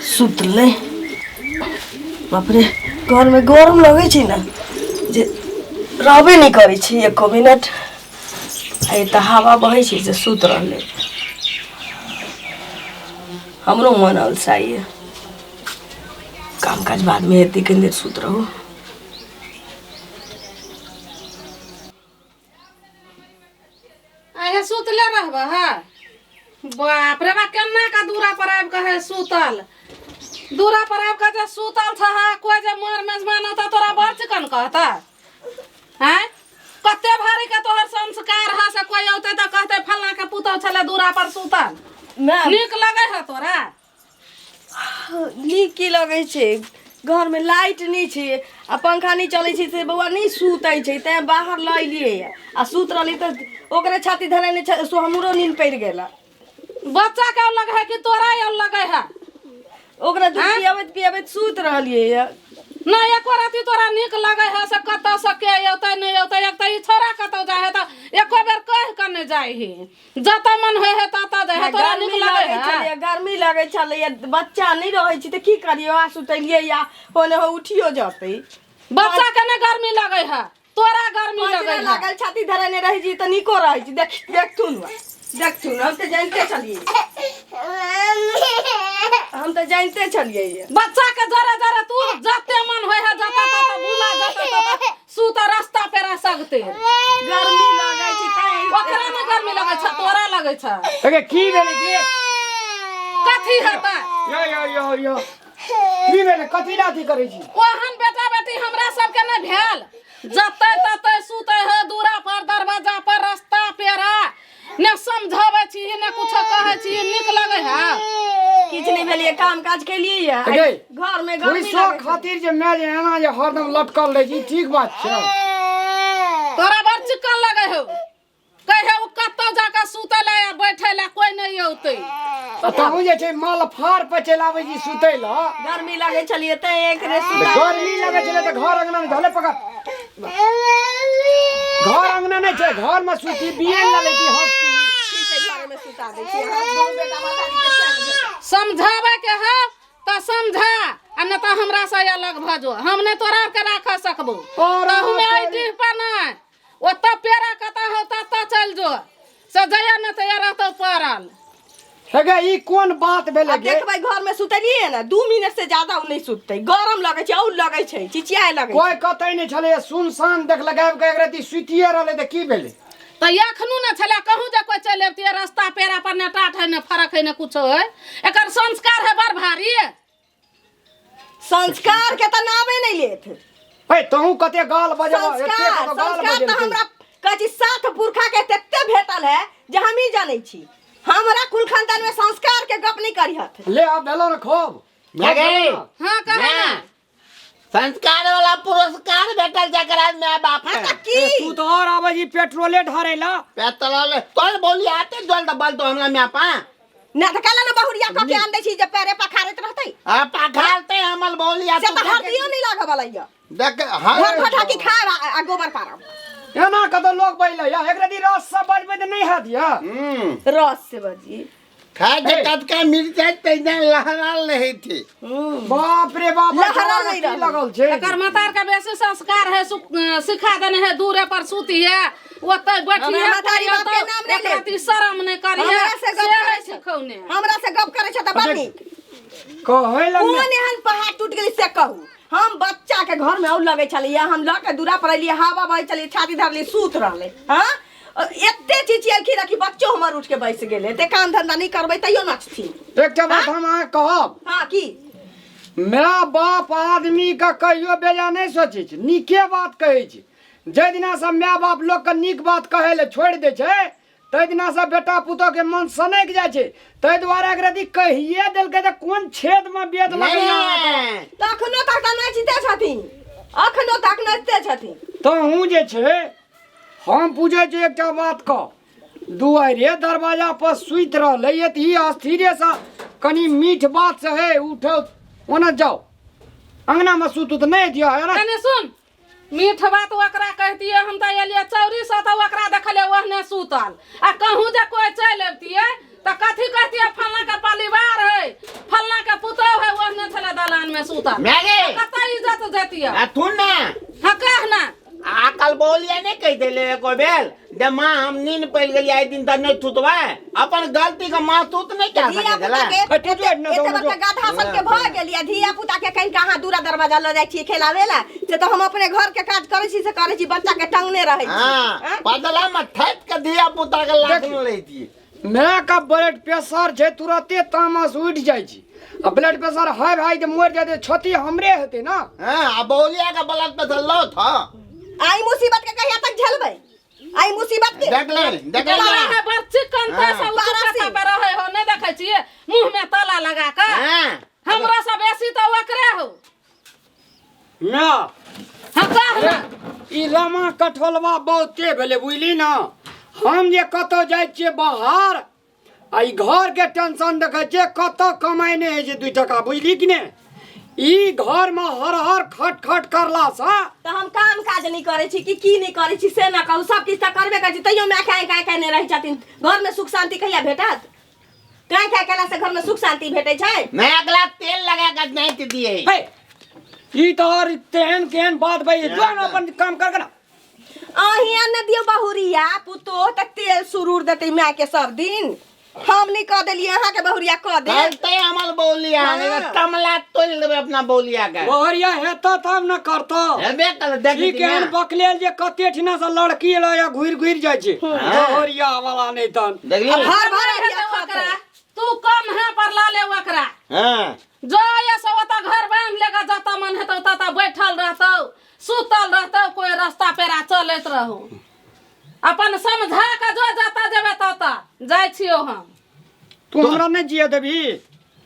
सुतले बाप रे घर में गरम लगे छी ना जे रहबे नहीं करे छी एको मिनट आई त हवा बहे छी जे सुत रहले हमरो मन अलसाई है काम काज बाद में हेती के देर सुत रहो आए सुतले रहबा हा बाप रे बा केना का दूरा पर आब कहे सुतल दूरा पर आब के सुतल था कोई जे मोर मेजबान होता तोरा बड़ चिकन कहता हैं कते भारी का तोहर संस्कार है से कोई औते त कहते फलना के पुतौ छले दूरा पर सुतल नीक लगे है तोरा नीक की लगे छे घर में लाइट नहीं छे आ पंखा नहीं चले छे से बउआ नहीं सुतै छे ते बाहर लई लिए आ सुत रहली त ओकरे छाती धरे ने सो हमरो नींद पड़ गेला बच्चा के लगे है कि तोरा लगे है ओकरा दूध पियाबत सुत रहलिए ना एको राती तोरा नीक लगे है से कतो से के औते नहीं औते एक त ई छोरा कतो जाय है त एको बेर कह के नहीं जाय ही जता मन होय है तता जाय है तोरा नीक लगे है गर्मी लगे छले बच्चा नहीं रहे छी त की करियो आ सुतलिए या ओने हो उठियो जते बच्चा के ने गर्मी लगे है तोरा गर्मी लगे है लागल छाती धरे ने रही जी त निको रही छी देख थुन हम तो जानते चलिए हम तो जानते चलिए बच्चा के जरा जरा तू जते मन होय है जता तता बुला जता सुत रास्ता पे रह सकते गर्मी लगे छी त ओकरा में गर्मी लगे छ तोरा लगे छ अगे की भेले की कथी हेता यो की भेले कथी लाथी करे छी ओहन बेटा बेटी हमरा सब के न भेल जते तते सुते है दूरा पर दरवाजा पर रास्ता पेरा ने समझावे छी ने कुछ कहे छी निक लगे है किछ नहीं भेलिए काम काज के लिए घर में गर्मी लगे छै खातिर जे मैं जे एना जे हरदम लटकल रहे छी ठीक बात छै तोरा बड़ चिकन लगे हो कहे उ कत्तो जाके सुतले या बैठेला कोई नहीं होते तहु जे छै माल फार पे चलावे जी सुतै ल गर्मी लगे चलिए त एक रे सुता गर्मी लगे छले त घर अंगना में धले पकड़ घर अंगना नहीं छै घर में सूती बियन ल लेती हंसती ठीक है घर में सुता दे छी हम दो बेटा मातारी के समझावे के है तो समझा आ न तो हमरा से अलग भजो हम ने तोरा के राख सकबो तो हमें आई डीह पर ना ओता पेरा कता होता त चल जो से जया न तैयार रहतो परल हेगे ई कोन बात भेले गे देख भाई घर में सुतलिए ना 2 मिनट से ज्यादा उ नहीं सुतते गरम लगे छै और लगे छै चिचियाए लगे कोई कतै नहीं छले सुनसान देख लगाव के एक राती सुतिए रहले त की भेले तो एखनो न छले कहूं जे कोई चले अबती रास्ता पेरा पर ने टाट है ने फरक है ने कुछ है एकर संस्कार है बड़ भारी संस्कार के त नामे नहीं लेत हे तहु कते गाल बजबा एते गाल बजल हमरा कथि सात पुरखा के तत्ते भेटल है जे हम ही जानै छी हमरा कुल खानदान में संस्कार के गप नहीं करिहत ले अब भेलो न खूब हां कहे ना संस्कार वाला पुरस्कार भेटल जकरा माय बाप के तू तो और आवे जी पेट्रोले ढारेला पेट्रोल कौन बोली आते जल दबल तो हमरा में पा ना त कला न बहुरिया क के आन दै छी जे पैरे पखारत रहतै आ पखारते हमल बोली आते से त हरदियो नहीं लागबला या देख घर फटा की खा आ गोबर पारब एना कतो लोग बैले या एक रती रस सब बजबे त नहीं हाथ या रस से बजी खाए जे कतका मिर्चाई तैने लहराल रही थी बाप रे बाप लहरा नहीं रहा। लगल छे एकर मतार के बेसी संस्कार है सिखा देने है दूरे पर सूती है ओते बैठी है मतारी बाप के नाम नहीं ले एकरती शर्म नहीं करी हमरा से गप करे छै सिखौने हमरा से गप करे छै त बनी कहै लग कोन एहन पहाड़ टूट गेली से कहू हम बच्चा के घर में और लगे छलिए हम ल के दूरा पर अलिए हवा बहे छलिए छाती धरली सूत रहले हां एते चिचियल की रखी बच्चो हमर उठ के बैस गेले ते काम धंधा नहीं करबै तइयो नचथी एकटा बात हम अहाँ कहब हां की मेरा बाप आदमी का कहियो बेजा नहीं सोचे छै नीके बात कहै छै जे दिना से माय बाप लोग के नीक बात कहै ले छोड़ दे छै तै दिना से बेटा पुतो के मन सनक जाय छै तै द्वारा एक रती कहिए देलकै जे कोन छेद में बेद लगैया तखनो तक नचते छथिन अखनो तक नचते छथिन तो हूं जे छै हम पूछे छै एकटा बात क दुआरे दरवाजा पर सुइत रहले यति अस्थिरे से कनी मीठ बात से है उठो ओना जाओ अंगना में सुतू त नहीं दिया है ना कने सुन मीठ बात ओकरा कहतिए हम त एलिए चौरी से त ओकरा देखले ओहने सुतल आ कहूं जे कोई चल अबतिए तो कथी कहती है फलना का परिवार है फलना का पुतौह है वो न चले दलान में सूता मैगे कता इज्जत देती है थुन ना हाँ कह ना आकल बोलिया नहीं कह देले एको बेल दे मां हम नींद पड़ गेली आई दिन तक नहीं थुतवा अपन गलती का महसूस नहीं कर धिया सके पुता गला के एते बड़का गाधा सन के भ गेलिया धिया पुता के कहीं कहां दूरा दरवाजा ल जाय छी खेलावेला से तो हम अपने घर के काज करे छी से करे छी बच्चा के टंगने रहे छी हां पदला में ठेक के दिया पुता के लाख में ले दी मैं का ब्लड प्रेशर छै तुरंते तामस उठ जाय छी आ ब्लड प्रेशर हाई भाई जे मर जाते क्षति हमरे हेते ना हां अब बोलिया का ब्लड प्रेशर लो था आई मुसीबत के कहिया तक झेलबै आई मुसीबत के देख ले गला है बच्ची कंता से उठा पे रहे हो नहीं देखै छिए मुंह में ताला लगा के हां हमरा सब ऐसी तो वकरे हो ना हां कह ना ई लमा कठोलवा बहुते भेले बुझली ना हम जे कतो जाय छिए बाहर आ ई घर के टेंशन देखै छिए कतो कमाई नहीं है जे 2 टका बुझली कि ने ई घर में हर हर खट खट करला सा तो हम काम काज नहीं करे छी की नहीं करे छी से ना कहू सब किछ त करबे कर छी तइयो मैं काय नहीं रही छथिन घर में सुख शांति कहिया भेटत काय केला से घर में सुख शांति भेटै छै मैं अगला तेल लगा के नहीं दिए हे ई तो और तेहन केहन बात भाई जो ना अपन काम कर ना अहिया न दियो बहुरिया पुतो त तेल सुरूर देते मैं के सब दिन हम नहीं कह देलिए अहाँ के बहुरिया कह दे ते हमल बोलिया हाँ। कमला तोल देबे अपना बोलिया का बहरिया हेतो तब न करतो हेबे कर ई देखी केहन बकलेल जे कते ठिना से लड़की ल या घुर जाय छै बहरिया वाला नहीं तन देखली भर भर है अहिया तो खाते। वकरा तू कम है पर ला ले वकरा हां जो ये सवता घर बांध लेगा जता मन है तो तता बैठल रहतो सुतल रहतो कोई रास्ता पेरा चलत रहो अपन समझा के जो जाता जेबे तता जाय छियो हम तू हमरा नहीं जिया देबी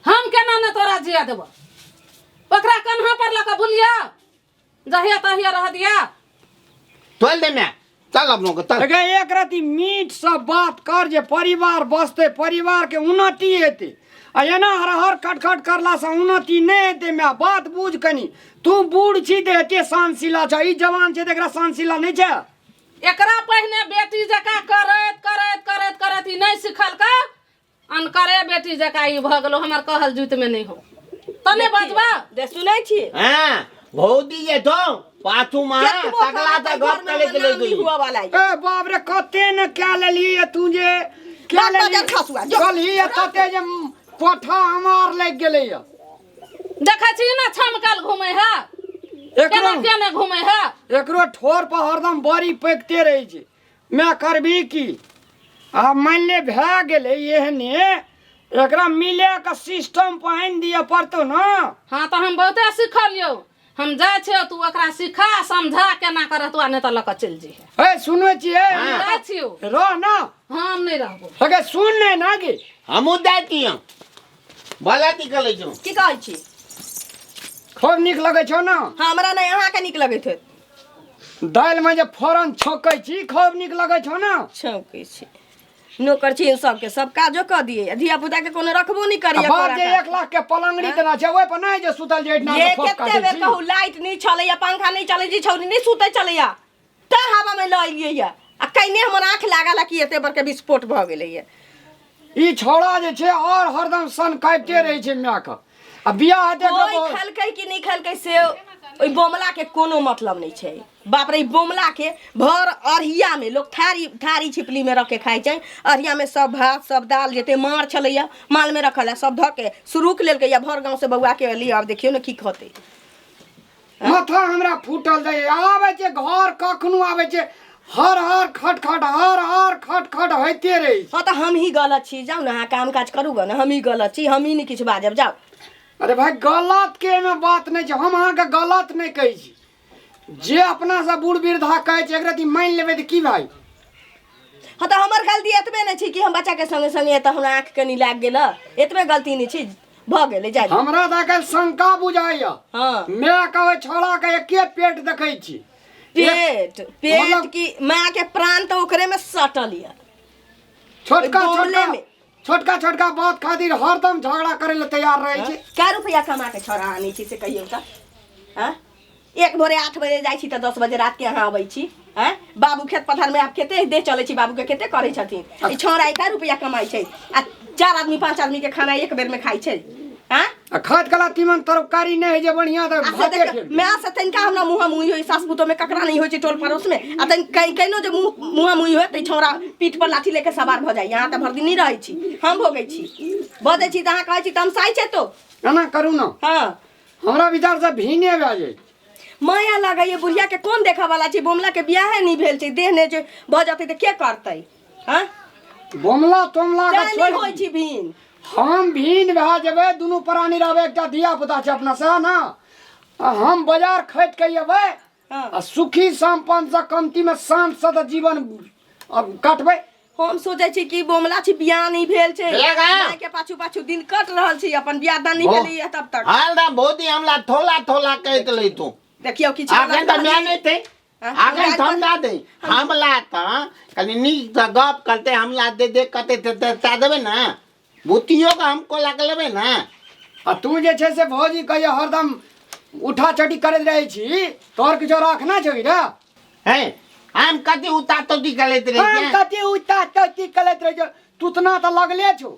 हम केना न तोरा जिया देबो ओकरा कन्हा पर लका बुलिया जहिया तहिया रह दिया तोल दे मैं चल अपनों को चल अगे एक राती मीठ सब बात कर जे परिवार बसते परिवार के उन्नति हेते आ एना हर हर खटखट करला से उन्नति नहीं हेते मैं बात बुझ कनी तू बूढ़ छी देते शानशिला छ ई जवान छै एकरा शानशिला नहीं छै एकरा पहिने बेटी जका करत ई नहीं सिखल का अनकरे बेटी जका ई भ गेलो हमर कहल जुत में नहीं हो तने बजबा दे सुनै छी हां भौदी ये तो पाछू मां तगला से घर चले चले गई हुआ वाला ए बाप रे कते न क्या लेली तू जे क्या बात लेली बजा खसुआ, जो। कल ही तते जे कोठा हमार लग गेलै देखै छी ना छमकल घुमै है केना केना घुमै है एकरो ठोर पर हरदम बड़ी पैकते रहे छै मैं करबी की आ मान ले भए गेलै एहने एकरा मिले का सिस्टम पहिन दिए पड़तो ना हां तो हम बहुते सिखलियो हम जाय छियो तू ओकरा सिखा समझा केना करत आ नै त लक चल जी है ए सुनै छियै जाय छियो रह ना हम नहीं रहबो अगे सुन नै ना गे हमू देती हूं भला ती कले छु की कहै छी खूब नीक लगे छौ ना हमरा नहीं अहाँ के नीक लगैत है दालि में जे फोरन छौकै छी खूब नीक लगे छौ ना छौकै छी नौकर छी सबके सब काजो क दिए धिया पुता के कोनो रखबो नहीं करिए बाप जे 1 लाख के पलंगड़ी देना छै ओइ पर नहीं जे सुतल जे इतना ये फोक केते बेर कहू लाइट नहीं चलैया पंखा नहीं चलै छी छौरी नहीं सुतै चलैया त हवा में ल एलियै या आ कइने हमर आंख लागल कि एते बड़के विस्फोट भ गेलै या ई छोड़ा जे छै और हरदम सन काटते रहे छै माय का आ बियाह हेतै कोई खलकै कि नहीं खलकै से ओइ बोमला के कोनो मतलब नहीं छै बाप रे बोमला के भर अरहिया में लोग थारी छिपली में रख के खाइ छै अरहिया में सब भात सब दाल जेते मार छलैया माल में रखल है सब ध के सुरुक लेलकै या भर गांव से बउआ के लिए अब देखियो न की खते माथा हमरा फूटल जाय आबै छै घर कखनो आबै छै हर हर खटखट होइते रही हाँ तो हम ही गलत छी जाओ ना अहाँ काम काज करू ग ना हम ही गलत छी हम ही नहीं किछ बाजब जाओ अरे भाई गलत के में बात नहीं छै हम अहाँ के गलत नहीं कहै छी जे अपना से बूढ़ वृद्धा कहै छै एकरा ती मान लेबै त की भाई हाँ तो हमर गलती एतबे नहीं छी कि हम बच्चा के संगे संगे त हमरा आंख कनी लाग गेल एतबे गलती नहीं छी भ गेलै जाय हमरा त आइ शंका बुझाइया हाँ मैं कहै छोड़ा के एके पेट देखै छी पेट मतलब- की माँ के प्राण तो ओकरे में सटल या छोटका ओइ बोमले छोटका में। छोटका बात खातिर हरदम झगड़ा करे ला तैयार रहे छै क्या रुपया कमा के छोड़ा आनी छी से कहियो त हाँ 1 भोरे 8 बजे जाइ छी त 10 बजे रात के यहाँ आबै छी हैं बाबू खेत पथार में आप खेते दे चले छी बाबू के खेते करे छथिन ई छोरा का रुपया कमाई छै आ 4 आदमी 5 आदमी के खाना एक बेर में खाई छे हाँ आ खाद कला तीमन तरकारी नहीं है जे बढ़िया तो आसे भाते देख खेल मैं से तनका हमरा मुहा मुही होई सास पुतो में ककरा नहीं होई छे टोल पड़ोस में आ तन कइनो जे मुहा मुही होय त छोरा पीठ पर लाठी लेके सवार भ जाय यहां त भर दिन नहीं रहै छी हम भोगै छी बदै छी त अहाँ कहै छी त हम साई छे तो एना करू ना हां हमरा विचार से भीने भए जाए माया लागै ये बुढ़िया के कोन देखा वाला छै बोमला के बियाह नहीं भेल छै देह ने जे भ जतै त के करतै हां बोमला तोमला का जानी छोड़ होई छी भीन हम भीन भए जेबै दुनू प्राणी रहबै एकटा धिया पुता छै अपना से ना आ हम बाजार खट के अबै हां आ सुखी संपन्न से कमती में शांत से जीवन अब काटबै हम सोचे छी कि बोमला छी बियाह नहीं भेल छै भेलेगा? माय के पाछू पाछू दिन कट रहल छी अपन बियाह दान नहीं भेली है तब तक हाल दा बहुत ही हमला थोला थोला कहत ले तू देखियो किछ आगे तो मैं नहीं थे आगे हम ना दे हमला था कनी नीक सा गप करते हमला दे करते ता देबे ना बुतियो का हमको लगलबे ना आ तू जे छै से भौजी कहियो हरदम उठा चटी करैत रहै छी तोहर किछो राखना छै रे है हम कति उता तो दी करते हम रहे कते उठा चटी करैत रहै छै तू तना त लगले छौ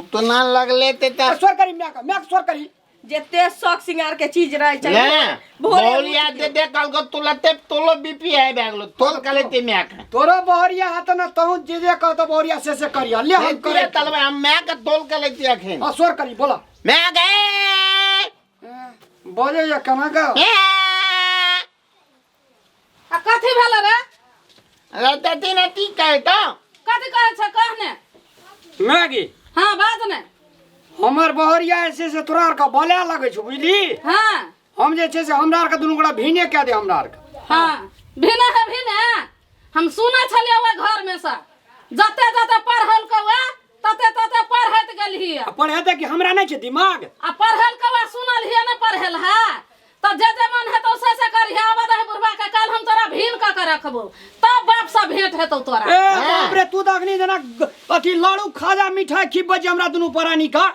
उतना लगले ते ता स्वर करी मैं स्वर करी जेते शौक सिंगार के चीज रहे छै ले बोलिया दे कल को तुलते तोलो बीपी है बैगलो तोल कलेते मैं का तोरो बहरिया हाथ न तहु जे कह तो बहरिया से करिया ले हम करे करे तलबे हम मैं का तोल कलेते अखन स्वर करी बोला मैं गए बोले या कना का आ कथी भेल रे रहते ना ठीक कहे तो कथी कहै छ कहने मैगी हाँ बात ने हमर बहरिया ऐसे से तोरा आर का बोले लगे छौ बुझली हाँ हम जे छै से हमरा आर के दुनू गोड़ा भीने कह दे हमरा आर के हाँ भिने है भिने हम सुनै छलियै ओइ घर में से जते जते पढ़ल कौआ तते तते पढ़ैत गेलही आ पढ़ेते कि हमरा नहीं छै दिमाग आ पढ़ल कौआ सुनल हिय ने पढ़ल है तो जे मन है तो से करिहे आबा दे बुढ़वा के काल हम तोरा भीन क के रखबो तब बाप से भेंट हेतौ तोरा ए बाप रे तू दखनी जना अथी लाड़ू खाजा मिठाई खिबे जे हमरा दुनू प्राणी का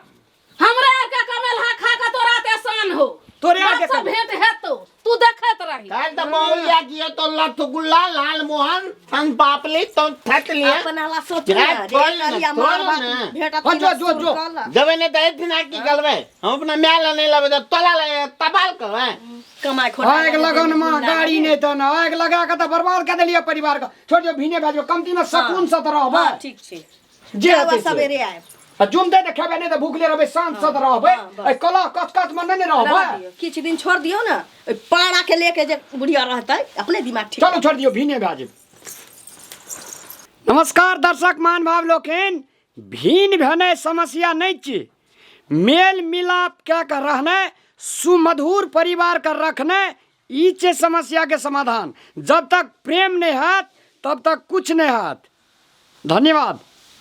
हमरा आर के कमल हा खा के तोरा ते सान हो तोरे आर के बाप से भेंट हेतौ तू देखत रही काल तो बोलिया किए तो लठगुल्ला लाल मोहन सन पापली तो ठट लिया अपना ला सोच जा, ना बोल ना, करिया बोल मार बात ना। भेटत हाँ, नहीं जो, जो। जब ने दे ना की गलबे हम अपना मेला नहीं लबे तो तोला ले तबाल करवे कमाई खोटा आग लगन में गाड़ी नहीं त न आग लगा के त बर्बाद कर देलिए परिवार का छोड़ जो भीने भेजो कमती में सकून से त रहबे हां ठीक छै जे जावा हेतै से। सवेरे आए आ जुम दे खेबे नहीं त भूखले रहबे शांत से त रहबे हाँ, बस। ए कला कच में नहीं रहबे किछ दिन छोड़ दियो ना ओइ पाड़ा के लेके जे बुढ़िया रहतै अपने दिमाग ठीक चलो छोड़ दियो भीने भेज नमस्कार दर्शक मान भाव लोकन भीन भेने समस्या नहीं छी मेल मिलाप क्या कर रहने सुमधुर परिवार कर रखने ई छे समस्या के समाधान जब तक प्रेम नहीं हाथ तब तक कुछ नहीं हाथ धन्यवाद।